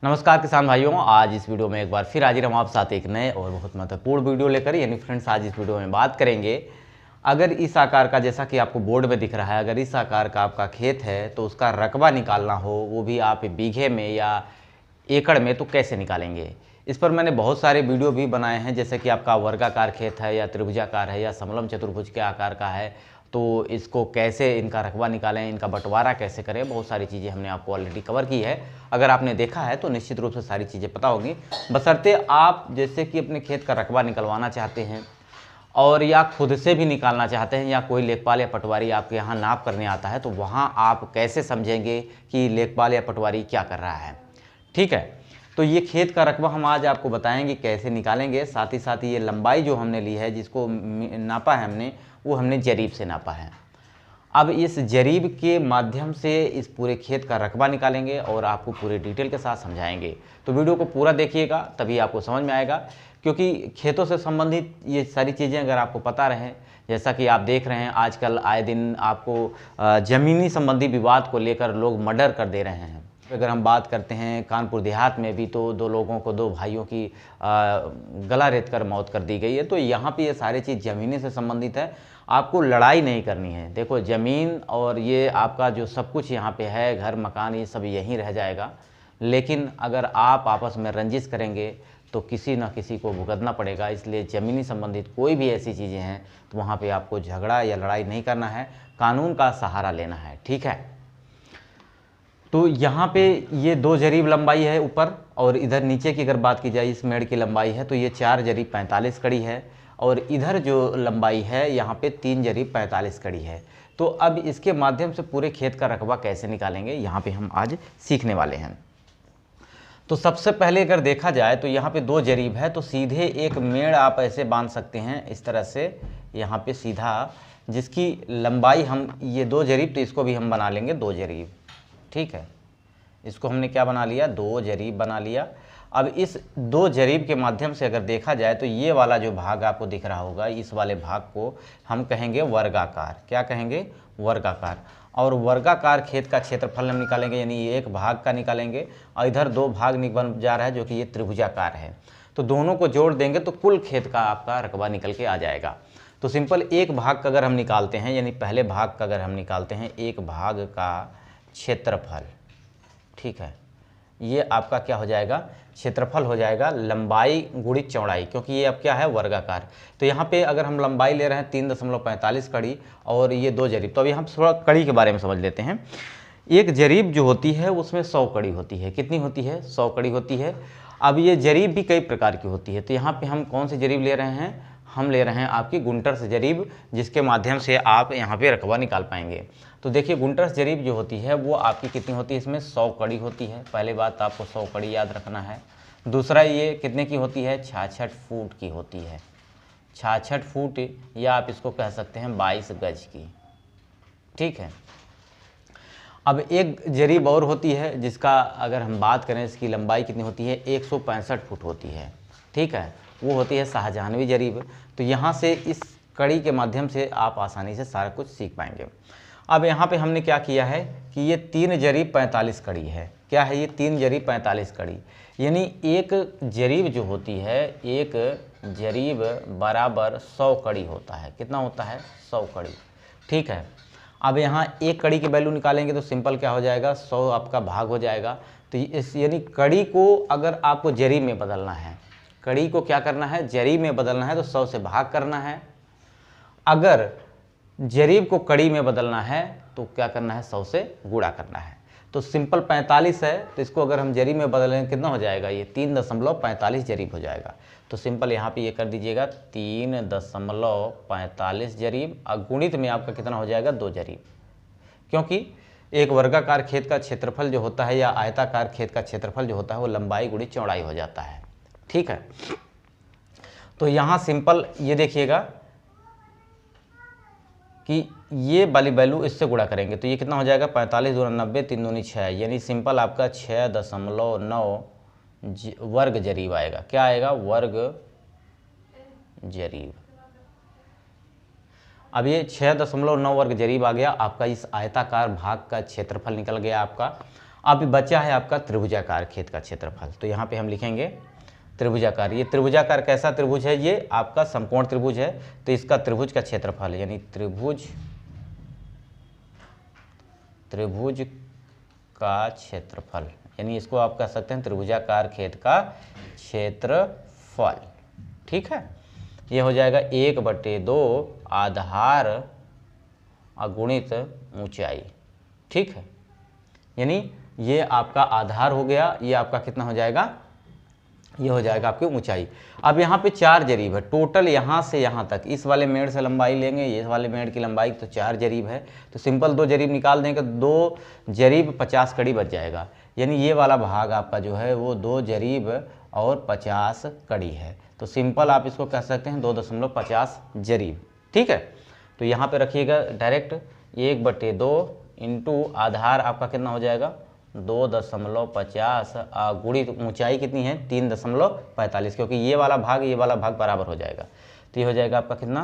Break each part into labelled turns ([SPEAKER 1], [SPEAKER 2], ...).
[SPEAKER 1] नमस्कार किसान भाइयों, आज इस वीडियो में एक बार फिर हाजिर हम आप साथ एक नए और बहुत महत्वपूर्ण वीडियो लेकर। यानी फ्रेंड्स, आज इस वीडियो में बात करेंगे, अगर इस आकार का, जैसा कि आपको बोर्ड में दिख रहा है, अगर इस आकार का आपका खेत है तो उसका रकबा निकालना हो, वो भी आप बीघे में या एकड़ में, तो कैसे निकालेंगे। इस पर मैंने बहुत सारे वीडियो भी बनाए हैं, जैसे कि आपका वर्गाकार खेत है या त्रिभुजाकार है या समलम चतुर्भुज के आकार का है, तो इसको कैसे इनका रकबा निकालें, इनका बंटवारा कैसे करें, बहुत सारी चीज़ें हमने आपको ऑलरेडी कवर की है। अगर आपने देखा है तो निश्चित रूप से सारी चीज़ें पता होगी, बशर्ते आप जैसे कि अपने खेत का रकबा निकलवाना चाहते हैं और या खुद से भी निकालना चाहते हैं, या कोई लेखपाल या पटवारी आपके यहाँ नाप करने आता है, तो वहाँ आप कैसे समझेंगे कि लेखपाल या पटवारी क्या कर रहा है। ठीक है, तो ये खेत का रकबा हम आज आपको बताएंगे कैसे निकालेंगे। साथ ही साथ ये लंबाई जो हमने ली है, जिसको नापा है हमने, वो हमने जरीब से नापा है। अब इस जरीब के माध्यम से इस पूरे खेत का रकबा निकालेंगे और आपको पूरे डिटेल के साथ समझाएंगे। तो वीडियो को पूरा देखिएगा, तभी आपको समझ में आएगा, क्योंकि खेतों से संबंधित ये सारी चीज़ें अगर आपको पता रहें, जैसा कि आप देख रहे हैं आजकल आए दिन आपको ज़मीनी संबंधी विवाद को लेकर लोग मर्डर कर दे रहे हैं। अगर हम बात करते हैं कानपुर देहात में भी, तो दो भाइयों की गला रेत कर मौत कर दी गई है। तो यहाँ पे ये सारी चीज़ ज़मीनी से संबंधित है, आपको लड़ाई नहीं करनी है। देखो, ज़मीन और ये आपका जो सब कुछ यहाँ पे है, घर मकान, ये सब यहीं रह जाएगा, लेकिन अगर आप आपस में रंजिश करेंगे तो किसी न किसी को भुगतना पड़ेगा। इसलिए ज़मीनी संबंधित कोई भी ऐसी चीज़ें हैं तो वहाँ पे आपको झगड़ा या लड़ाई नहीं करना है, कानून का सहारा लेना है। ठीक है, तो यहाँ पे ये 2 जरीब लंबाई है ऊपर, और इधर नीचे की अगर बात की जाए इस मेड़ की लंबाई है तो ये 4 जरीब 45 कड़ी है, और इधर जो लंबाई है यहाँ पे 3 जरीब 45 कड़ी है। तो अब इसके माध्यम से पूरे खेत का रकबा कैसे निकालेंगे, यहाँ पे हम आज सीखने वाले हैं। तो सबसे पहले अगर देखा जाए तो यहाँ पे 2 जरीब है, तो सीधे एक मेड़ आप ऐसे बांध सकते हैं इस तरह से, यहाँ पे सीधा, जिसकी लंबाई हम ये 2 जरीब, तो इसको भी हम बना लेंगे 2 जरीब। ठीक है, इसको हमने क्या बना लिया, 2 जरीब बना लिया। अब इस 2 जरीब के माध्यम से अगर देखा जाए तो ये वाला जो भाग आपको दिख रहा होगा, इस वाले भाग को हम कहेंगे वर्गाकार। क्या कहेंगे, वर्गाकार। और वर्गाकार खेत का क्षेत्रफल हम निकालेंगे, यानी ये एक भाग का निकालेंगे, और इधर 2 भाग बन जा रहा है जो कि ये त्रिभुजाकार है। तो दोनों को जोड़ देंगे तो कुल खेत का आपका रकबा निकल के आ जाएगा। तो सिंपल एक भाग का अगर हम निकालते हैं, यानी पहले भाग का अगर हम निकालते हैं, एक भाग का क्षेत्रफल, ठीक है, ये आपका क्या हो जाएगा, क्षेत्रफल हो जाएगा लंबाई गुणित चौड़ाई, क्योंकि ये अब क्या है, वर्गाकार। तो यहाँ पे अगर हम लंबाई ले रहे हैं 3.45 कड़ी और ये 2 जरीब, तो अभी हम थोड़ा कड़ी के बारे में समझ लेते हैं। एक जरीब जो होती है उसमें 100 कड़ी होती है। कितनी होती है, 100 कड़ी होती है। अब ये जरीब भी कई प्रकार की होती है, तो यहाँ पे हम कौन सी जरीब ले रहे हैं, हम ले रहे हैं आपकी गुंटर्स जरीब, जिसके माध्यम से आप यहाँ पे रकबा निकाल पाएंगे। तो देखिए, गुंटर्स जरीब जो होती है वो आपकी कितनी होती है, इसमें 100 कड़ी होती है। पहले बात आपको 100 कड़ी याद रखना है। दूसरा, ये कितने की होती है, 66 फुट की होती है। 66 फुट, या आप इसको कह सकते हैं 22 गज की। ठीक है, अब एक जरीब और होती है, जिसका अगर हम बात करें, इसकी लंबाई कितनी होती है, 165 फुट होती है। ठीक है, वो होती है शाहजहानवी जरीब। तो यहाँ से इस कड़ी के माध्यम से आप आसानी से सारा कुछ सीख पाएंगे। अब यहाँ पे हमने क्या किया है कि ये 3 जरीब 45 कड़ी है। क्या है ये, 3 जरीब 45 कड़ी, यानी एक जरीब जो होती है, एक जरीब बराबर 100 कड़ी होता है। कितना होता है, 100 कड़ी। ठीक है, अब यहाँ एक कड़ी की वैल्यू निकालेंगे तो सिंपल क्या हो जाएगा, 100 आपका भाग हो जाएगा। तो इस यानी कड़ी को अगर आपको जरीब में बदलना है, कड़ी को क्या करना है, जरीब में बदलना है, तो 100 से भाग करना है। अगर जरीब को कड़ी में बदलना है तो क्या करना है, 100 से गुणा करना है। तो सिंपल 45 है, तो इसको अगर हम जरीब में बदलें कितना हो जाएगा, ये 3.45 जरीब हो जाएगा। तो सिंपल यहाँ पे ये कर दीजिएगा 3.45 जरीब, और गुणित में आपका कितना हो जाएगा, 2 जरीब, क्योंकि एक वर्गाकार खेत का क्षेत्रफल जो होता है या आयताकार खेत का क्षेत्रफल जो होता है वो लंबाई गुणित चौड़ाई हो जाता है। ठीक है, तो यहाँ सिंपल ये देखिएगा कि ये वाली वैल्यू इससे गुणा करेंगे तो ये कितना हो जाएगा, 45 दूना 90, 3 दूनी 6, यानी सिंपल आपका 6.9 वर्ग जरीब आएगा। क्या आएगा, वर्ग जरीब। अब ये 6.9 वर्ग जरीब आ गया आपका, इस आयताकार भाग का क्षेत्रफल निकल गया आपका। अब बचा है आपका त्रिभुजाकार खेत का क्षेत्रफल। तो यहाँ पे हम लिखेंगे त्रिभुजाकार। ये त्रिभुजाकार कैसा त्रिभुज है? ये आपका समकोण त्रिभुज है, तो इसका त्रिभुज का क्षेत्रफल यानी त्रिभुज का क्षेत्रफल, यानी इसको आप कह सकते हैं त्रिभुजाकार खेत का क्षेत्रफल। ठीक है, ये हो जाएगा 1/2 आधार अगुणित ऊंचाई। ठीक है, यानी ये आपका आधार हो गया, ये आपका कितना हो जाएगा? ये हो जाएगा आपकी ऊंचाई। अब यहाँ पे 4 जरीब है टोटल, यहाँ से यहाँ तक। इस वाले मेड़ से लंबाई लेंगे, ये वाले मेड़ की लंबाई, तो 4 जरीब है, तो सिंपल 2 जरीब निकाल देंगे, 2 जरीब 50 कड़ी बच जाएगा। यानी ये वाला भाग आपका जो है वो 2 जरीब और 50 कड़ी है। तो सिंपल आप इसको कह सकते हैं 2.50 जरीब। ठीक है, तो यहाँ पे रखिएगा डायरेक्ट 1/2 इंटू आधार आपका कितना हो जाएगा? 2.50 गुणित ऊंचाई कितनी है? 3.45, क्योंकि ये वाला भाग बराबर हो जाएगा। तो ये हो जाएगा आपका कितना?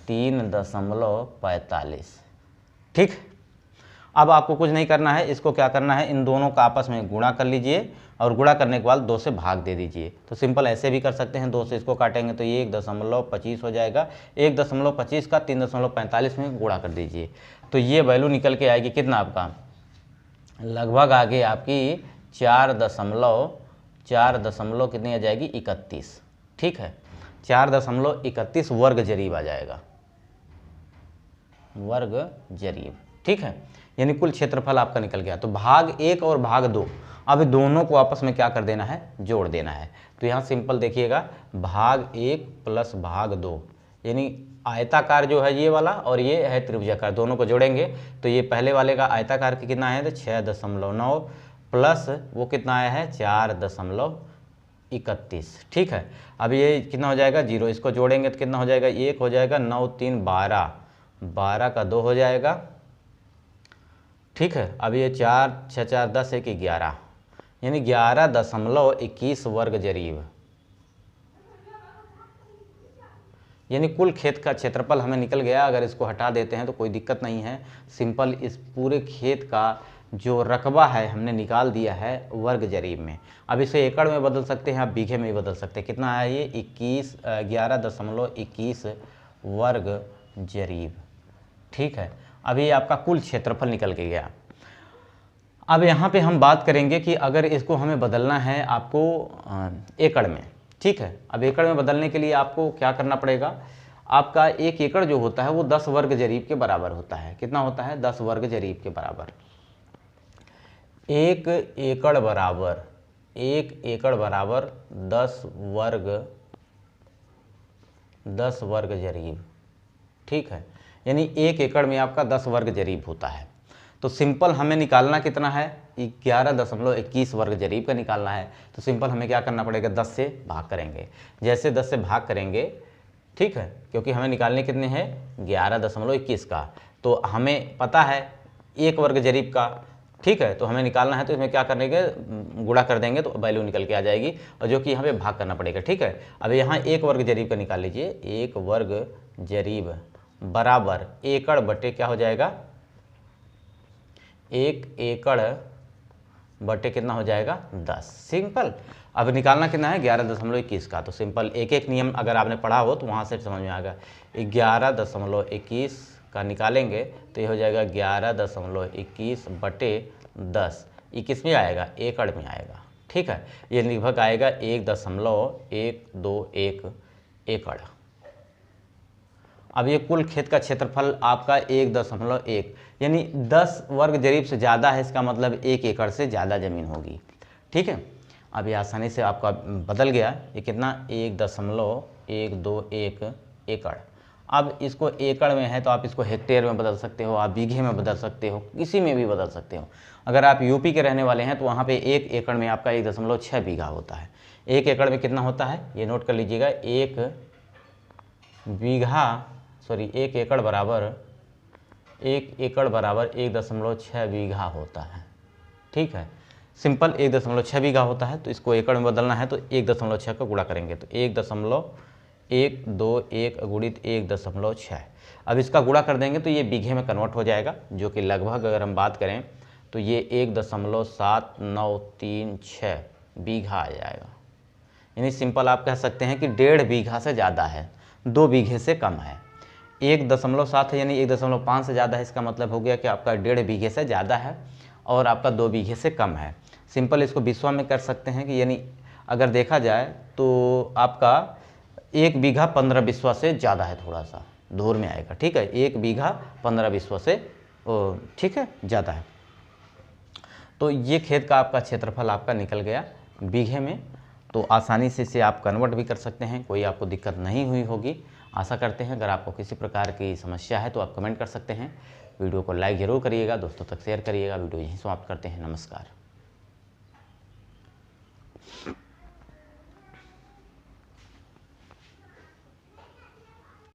[SPEAKER 1] 3.45। ठीक, अब आपको कुछ नहीं करना है, इसको क्या करना है? इन दोनों का आपस में गुणा कर लीजिए और गुणा करने के बाद 2 से भाग दे दीजिए। तो सिंपल ऐसे भी कर सकते हैं, 2 से इसको काटेंगे तो ये 1.25 हो जाएगा। 1.25 का 3.45 में गुणा कर दीजिए, तो ये वैल्यू निकल के आएगी कितना आपका? लगभग आगे आपकी 4 दशमलव कितनी आ जाएगी? 31। ठीक है, 4.31 वर्ग जरीब आ जाएगा, वर्ग जरीब। ठीक है, यानी कुल क्षेत्रफल आपका निकल गया। तो भाग 1 और भाग 2, अब दोनों को आपस में क्या कर देना है? जोड़ देना है। तो यहाँ सिंपल देखिएगा, भाग 1 प्लस भाग 2, यानी आयताकार जो है ये वाला और ये है त्रिभुजाकार, दोनों को जोड़ेंगे तो ये पहले वाले का आयताकार का कितना है? तो 6.9 प्लस वो कितना आया है? 4.31। ठीक है, अब ये कितना हो जाएगा? 0। इसको जोड़ेंगे तो कितना हो जाएगा? 1 हो जाएगा, 9 3 12, 12 का 2 हो जाएगा। ठीक है, अब ये 4 6 4 10 1 11, यानी 11.21 वर्ग जरीब, यानी कुल खेत का क्षेत्रफल हमें निकल गया। अगर इसको हटा देते हैं तो कोई दिक्कत नहीं है, सिंपल इस पूरे खेत का जो रकबा है हमने निकाल दिया है वर्ग जरीब में। अब इसे एकड़ में बदल सकते हैं, आप बीघे में भी बदल सकते हैं। कितना है ये? 11.21 वर्ग जरीब। ठीक है, अभी आपका कुल क्षेत्रफल निकल के गया। अब यहाँ पे हम बात करेंगे कि अगर इसको हमें बदलना है आपको एकड़ में। ठीक है, अब एकड़ में बदलने के लिए आपको क्या करना पड़ेगा? आपका 1 एकड़ जो होता है वो 10 वर्ग जरीब के बराबर होता है। कितना होता है? 10 वर्ग जरीब के बराबर। 1 एकड़ बराबर 10 वर्ग जरीब। ठीक है, यानी 1 एकड़ में आपका 10 वर्ग जरीब होता है। तो सिंपल हमें निकालना कितना है? 11.21 वर्ग जरीब का निकालना है। तो सिंपल हमें क्या करना पड़ेगा? 10 से भाग करेंगे। जैसे 10 से भाग करेंगे, ठीक है, क्योंकि हमें निकालने कितने हैं? 11.21 का, तो हमें पता है 1 वर्ग जरीब का। ठीक है, तो हमें निकालना है, तो इसमें क्या करेंगे? गुणा कर देंगे तो वैल्यू निकल के आ जाएगी, और जो कि यहाँ पे भाग करना पड़ेगा। ठीक है, अब यहाँ 1 वर्ग जरीब का निकाल लीजिए। 1 वर्ग जरीब बराबर एकड़ बटे क्या हो जाएगा? 1 एकड़ बटे कितना हो जाएगा? 10। सिंपल। अब निकालना कितना है? 11.21 का। तो सिंपल एक नियम अगर आपने पढ़ा हो तो वहाँ से समझ में आएगा। 11.21 का निकालेंगे तो ये हो जाएगा 11.21 बटे 10। ये किस में आएगा? एकड़ में आएगा। ठीक है, ये लगभग आएगा 1.121 एकड़। अब ये कुल खेत का क्षेत्रफल आपका 1.1, यानी 10 वर्ग जरीब से ज़्यादा है, इसका मतलब 1 एकड़ से ज़्यादा ज़मीन होगी। ठीक है, अब ये आसानी से आपका बदल गया। ये कितना? 1.121 एकड़। अब इसको एकड़ में है तो आप इसको हेक्टेयर में बदल सकते हो, आप बीघे में बदल सकते हो, किसी में भी बदल सकते हो। अगर आप यूपी के रहने वाले हैं तो वहाँ पे 1 एकड़ में आपका 1.6 बीघा होता है। 1 एकड़ में कितना होता है? ये नोट कर लीजिएगा। 1 एकड़ बराबर 1.6 बीघा होता है। ठीक है, सिंपल 1.6 बीघा होता है। तो इसको एकड़ में बदलना है तो 1.6 का गुणा करेंगे तो 1.121 गुणित 1.6। अब इसका गुणा कर देंगे तो ये बीघे में कन्वर्ट हो जाएगा, जो कि लगभग अगर हम बात करें तो ये 1.7936 बीघा आ जाएगा। यानी सिंपल आप कह सकते हैं कि 1.5 बीघा से ज़्यादा है, 2 बीघे से कम है। 1.7 है यानी 1.5 से ज़्यादा है, इसका मतलब हो गया कि आपका 1.5 बीघे से ज़्यादा है और आपका 2 बीघे से कम है। सिंपल इसको बिस्वा में कर सकते हैं कि यानी अगर देखा जाए तो आपका 1 बीघा 15 बिस्वा से ज़्यादा है, थोड़ा सा दूर में आएगा, ठीक है। 1 बीघा 15 बिस्वा से ठीक है ज़्यादा है। तो ये खेत का आपका क्षेत्रफल आपका निकल गया बीघे में। तो आसानी से इसे आप कन्वर्ट भी कर सकते हैं, कोई आपको दिक्कत नहीं हुई होगी, आशा करते हैं। अगर आपको किसी प्रकार की समस्या है तो आप कमेंट कर सकते हैं। वीडियो को लाइक ज़रूर करिएगा, दोस्तों तक शेयर करिएगा। वीडियो यहीं समाप्त करते हैं। नमस्कार।